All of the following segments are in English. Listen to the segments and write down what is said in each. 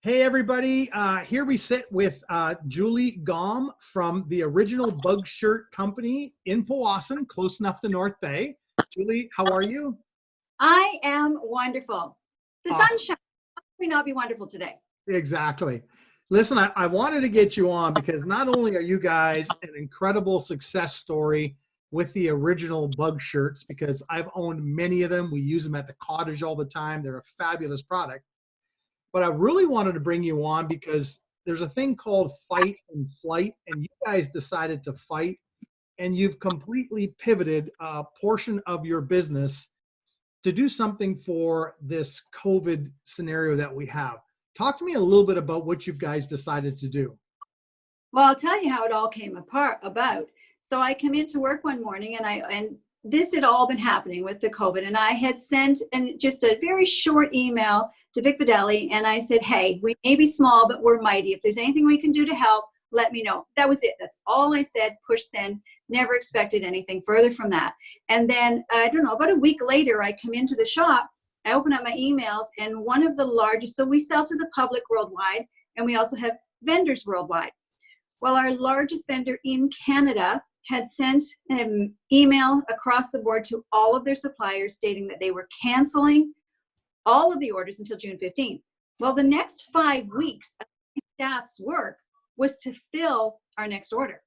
Hey everybody, here we sit with Julie Gohm from the original Bug Shirt Company in Powassan, close enough to North Bay. Julie, how are you? I am wonderful. The Awesome. sunshine may not be wonderful today. Exactly. Listen, I wanted to get you on because not only are you guys an incredible success story with the original Bug Shirts, because I've owned many of them. We use them at the cottage all the time. They're a fabulous product. But I really wanted to bring you on because there's a thing called fight and flight, and you guys decided to fight, and you've completely pivoted a portion of your business to do something for this COVID scenario that we have. Talk to me a little bit about what you guys decided to do. Well, I'll tell you how it all came about. So I come into work one morning and this had all been happening with the COVID, and I had sent just a very short email to Vic Fidelli, and I said, hey, we may be small, but we're mighty. If there's anything we can do to help, let me know. That was it. That's all I said. Push send. Never expected anything further from that. And then, I don't know, about a week later, I come into the shop, I open up my emails, and one of the largest, so we sell to the public worldwide, and we also have vendors worldwide. Well, our largest vendor in Canada had sent an email across the board to all of their suppliers stating that they were canceling all of the orders until June 15th. Well, the next 5 weeks of staff's work was to fill our next order.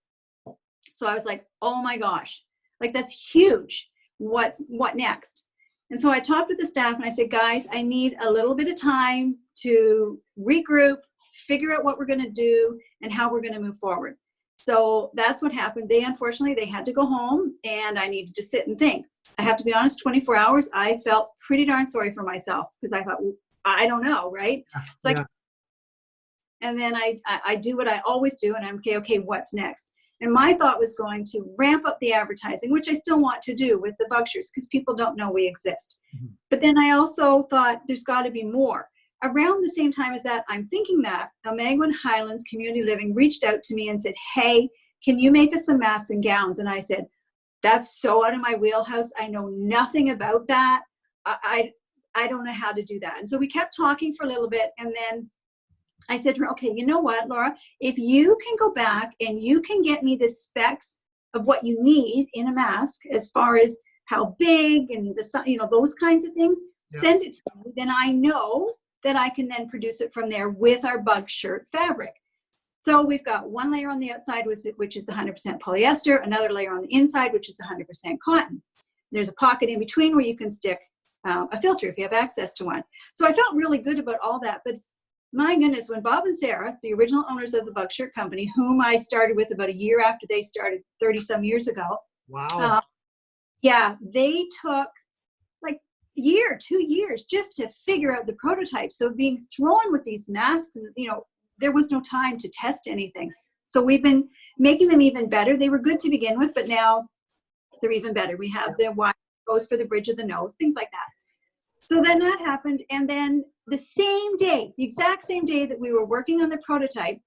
So I was like, oh my gosh, like that's huge. What next? And so I talked with the staff and I said, guys, I need a little bit of time to regroup, figure out what we're going to do and how we're going to move forward. So that's what happened. Unfortunately, they had to go home and I needed to sit and think. I have to be honest, 24 hours, I felt pretty darn sorry for myself because I thought, well, I don't know, right? So yeah. And then I do what I always do and I'm okay, what's next? And my thought was going to ramp up the advertising, which I still want to do with the Bug Shirts because people don't know we exist. Mm-hmm. But then I also thought there's got to be more. Around the same time as that, I'm thinking that Omagwin Highlands Community Living reached out to me and said, hey, can you make us some masks and gowns? And I said, that's so out of my wheelhouse. I know nothing about that. I don't know how to do that. And so we kept talking for a little bit. And then I said to her, okay, you know what, Laura, if you can go back and you can get me the specs of what you need in a mask, as far as how big and those kinds of things, send it to me. Then I know that I can then produce it from there with our Bug Shirt fabric. So we've got one layer on the outside, which is 100% polyester, another layer on the inside, which is 100% cotton. There's a pocket in between where you can stick a filter if you have access to one. So I felt really good about all that. But my goodness, when Bob and Sarah, the original owners of the Bug Shirt Company, whom I started with about a year after they started 30-some years ago. Wow. They took like a year, 2 years just to figure out the prototype. So being thrown with these masks, and there was no time to test anything. So we've been making them even better. They were good to begin with, but now they're even better. We have the wire goes for the bridge of the nose, things like that. So then that happened. And then the exact same day that we were working on the prototype,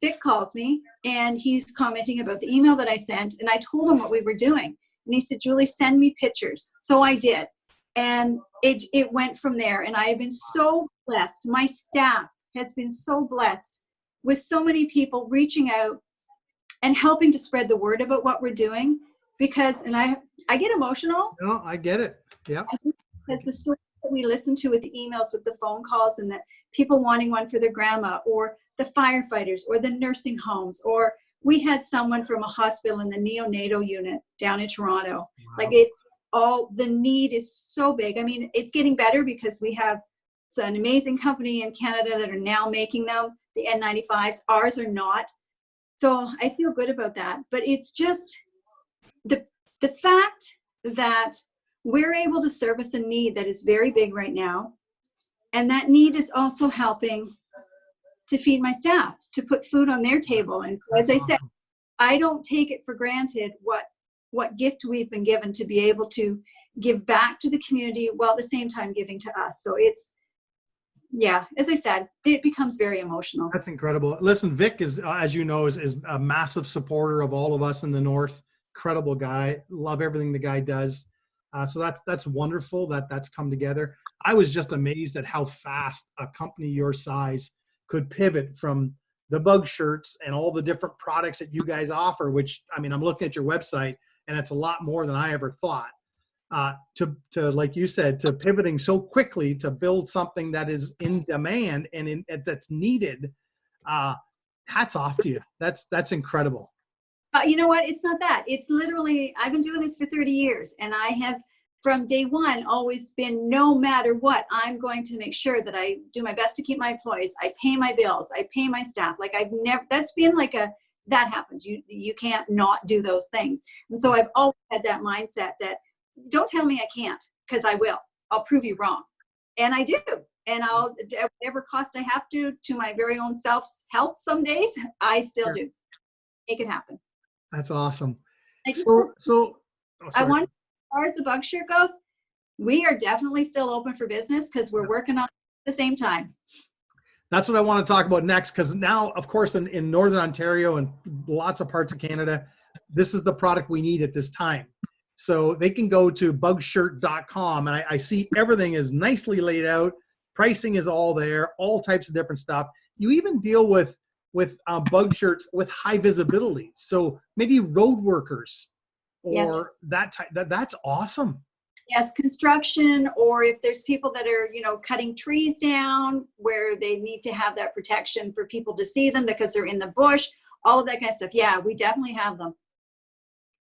Vic calls me and he's commenting about the email that I sent. And I told him what we were doing. And he said, Julie, send me pictures. So I did. And it went from there. And I have been so blessed. My staff has been so blessed with so many people reaching out and helping to spread the word about what we're doing. Because, and I get emotional. No, I get it. Yeah. Because the story that we listen to with the emails, with the phone calls, and the people wanting one for their grandma, or the firefighters, or the nursing homes, or we had someone from a hospital in the neonatal unit down in Toronto. Wow. Like the need is so big. I mean, it's getting better because it's an amazing company in Canada that are now making them, the N95s. Ours are not. So I feel good about that. But it's just the fact that we're able to service a need that is very big right now. And that need is also helping to feed my staff, to put food on their table. And as I said, I don't take it for granted what gift we've been given to be able to give back to the community while at the same time giving to us. So it's, as I said, it becomes very emotional. That's incredible. Listen, Vic is, as you know, is a massive supporter of all of us in the North. Incredible guy. Love everything the guy does. So that's wonderful that's come together. I was just amazed at how fast a company your size could pivot from the bug shirts and all the different products that you guys offer, which, I mean, I'm looking at your website and it's a lot more than I ever thought, to like you said, to pivoting so quickly to build something that is in demand and that's needed. Hats off to you. That's incredible. You know what? It's not that. It's literally, I've been doing this for 30 years, and I have from day one always been, no matter what, I'm going to make sure that I do my best to keep my employees. I pay my bills. I pay my staff. Like I've never, that's been like that happens. You can't not do those things. And so I've always had that mindset that don't tell me I can't, because I will. I'll prove you wrong. And I do. And I'll, at whatever cost I have to my very own health some days, I still do. Make it happen. That's awesome. I want, as far as the bug shirt goes, we are definitely still open for business because we're working on it at the same time. That's what I want to talk about next, because now, of course, in Northern Ontario and lots of parts of Canada, this is the product we need at this time. So they can go to bugshirt.com, and I see everything is nicely laid out. Pricing is all there, all types of different stuff. You even deal with bug shirts with high visibility. So maybe road workers or that type. That's awesome. Yes, construction, or if there's people that are, cutting trees down where they need to have that protection for people to see them because they're in the bush, all of that kind of stuff. Yeah, we definitely have them.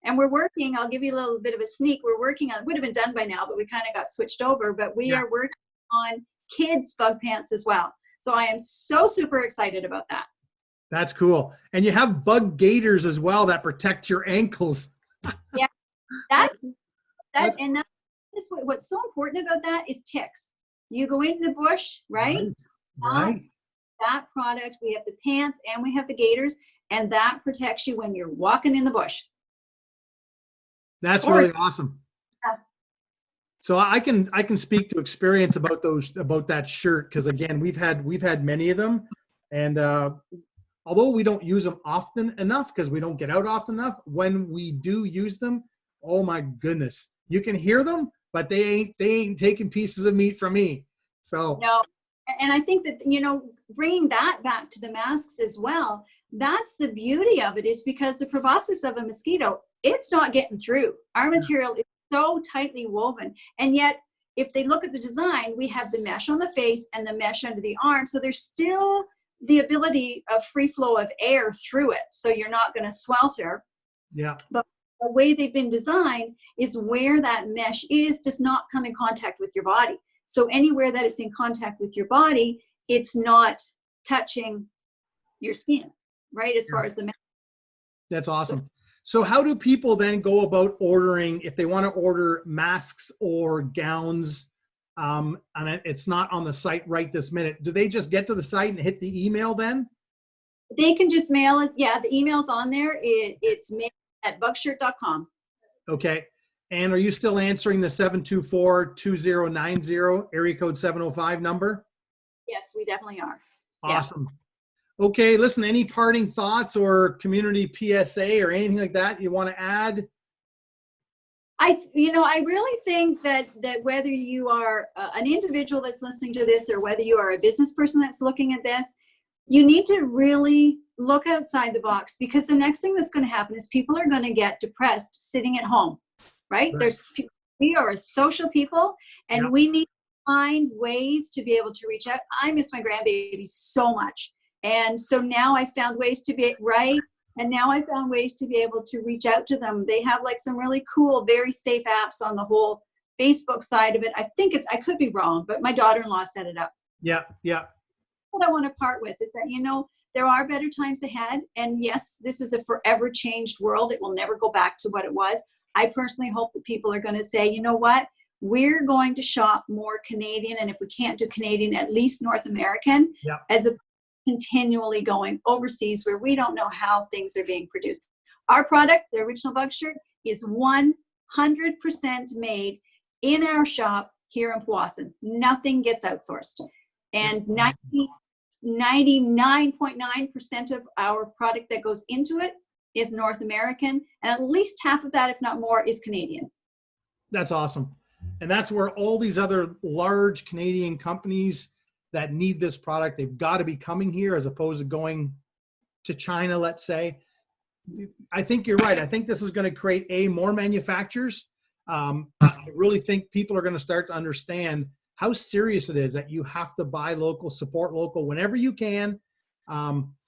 And we're working, I'll give you a little bit of a sneak. We're working on, it would have been done by now, but we kind of got switched over, but we are working on kids' bug pants as well. So I am so super excited about that. That's cool. And you have bug gaiters as well that protect your ankles. Yeah, what's so important about that is ticks. You go in the bush, right? Right. That product, we have the pants and we have the gaiters, and that protects you when you're walking in the bush. That's really awesome. Yeah. So I can speak to experience about that shirt, because again, we've had many of them, and although we don't use them often enough because we don't get out often enough, when we do use them, oh my goodness, you can hear them, but they ain't taking pieces of meat from me. So no, and I think that bringing that back to the masks as well, that's the beauty of it, is because the proboscis of a mosquito, it's not getting through. Our material is so tightly woven, and yet if they look at the design, we have the mesh on the face and the mesh under the arm, so there's still the ability of free flow of air through it, so you're not going to swelter. Yeah. But the way they've been designed is where that mesh does not come in contact with your body. So anywhere that it's in contact with your body, it's not touching your skin, right? As far as the mesh. That's awesome. So how do people then go about ordering, if they want to order masks or gowns, and it's not on the site right this minute? Do they just get to the site and hit the email then? They can just mail it. Yeah, the email's on there. It's mailed at bugshirt.com. Okay. And are you still answering the 724-2090 area code 705 number? Yes, we definitely are. Awesome. Yeah. Okay, listen, any parting thoughts or community PSA or anything like that you want to add? I really think that whether you are an individual that's listening to this or whether you are a business person that's looking at this, you need to really look outside the box, because the next thing that's going to happen is people are going to get depressed sitting at home, right? We are a social people, and we need to find ways to be able to reach out. I miss my grandbabies so much. And so now I found ways to be and now I found ways to be able to reach out to them. They have like some really cool, very safe apps on the whole Facebook side of it. I I could be wrong, but my daughter-in-law set it up. Yeah. Yeah. What I want to part with is that, there are better times ahead. And yes, this is a forever changed world. It will never go back to what it was. I personally hope that people are going to say, you know what, we're going to shop more Canadian. And if we can't do Canadian, at least North American, as a continually going overseas where we don't know how things are being produced. Our product, the original bug shirt, is 100% made in our shop here in Powassan. Nothing gets outsourced. And 99.9% of our product that goes into it is North American, and at least half of that, if not more, is Canadian. That's awesome. And that's where all these other large Canadian companies that need this product. They've got to be coming here as opposed to going to China, let's say. I think you're right. I think this is going to create more manufacturers. I really think people are going to start to understand how serious it is that you have to buy local, support local whenever you can,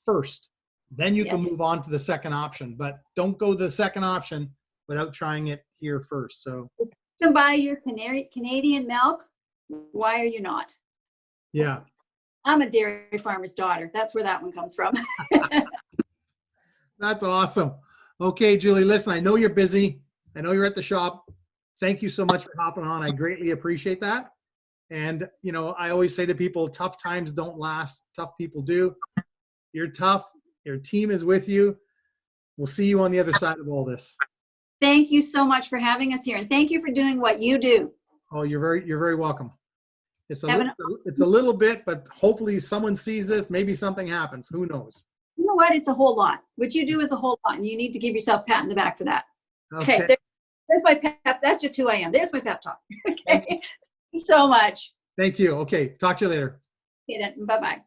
first. Then you can move on to the second option, but don't go to the second option without trying it here first. So you can buy your Canadian milk. Why are you not? Yeah. I'm a dairy farmer's daughter. That's where that one comes from. That's awesome. Okay, Julie, listen, I know you're busy. I know you're at the shop. Thank you so much for hopping on. I greatly appreciate that. And, you know, I always say to people, tough times don't last. Tough people do. You're tough. Your team is with you. We'll see you on the other side of all this. Thank you so much for having us here. And thank you for doing what you do. Oh, you're very welcome. It's a little bit, but hopefully someone sees this. Maybe something happens. Who knows? You know what? It's a whole lot. What you do is a whole lot, and you need to give yourself a pat on the back for that. Okay. There's my pep. That's just who I am. There's my pep talk. Okay. Thank you so much. Thank you. Okay. Talk to you later. Okay then. Bye-bye.